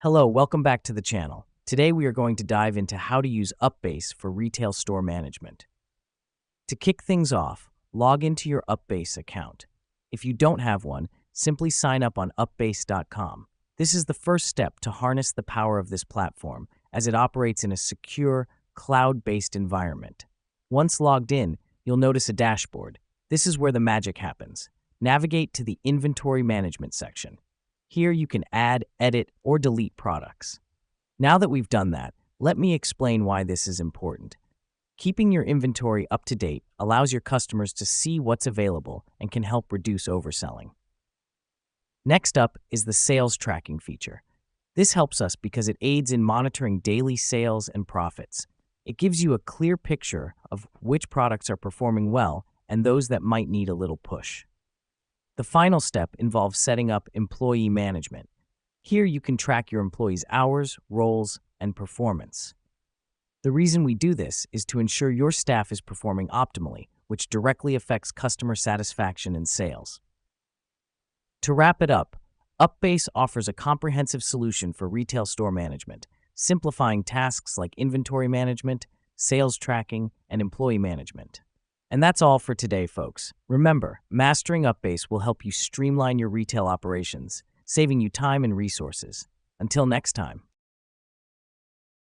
Hello, welcome back to the channel. Today we are going to dive into how to use UPBASE for retail store management. To kick things off, log into your UPBASE account. If you don't have one, simply sign up on upbase.com. This is the first step to harness the power of this platform, as it operates in a secure, cloud-based environment. Once logged in, you'll notice a dashboard. This is where the magic happens. Navigate to the Inventory Management section. Here you can add, edit, or delete products. Now that we've done that, let me explain why this is important. Keeping your inventory up to date allows your customers to see what's available and can help reduce overselling. Next up is the sales tracking feature. This helps us because it aids in monitoring daily sales and profits. It gives you a clear picture of which products are performing well and those that might need a little push. The final step involves setting up employee management. Here you can track your employees' hours, roles, and performance. The reason we do this is to ensure your staff is performing optimally, which directly affects customer satisfaction and sales. To wrap it up, UPBASE offers a comprehensive solution for retail store management, simplifying tasks like inventory management, sales tracking, and employee management. And that's all for today, folks. Remember, mastering UPBASE will help you streamline your retail operations, saving you time and resources. Until next time.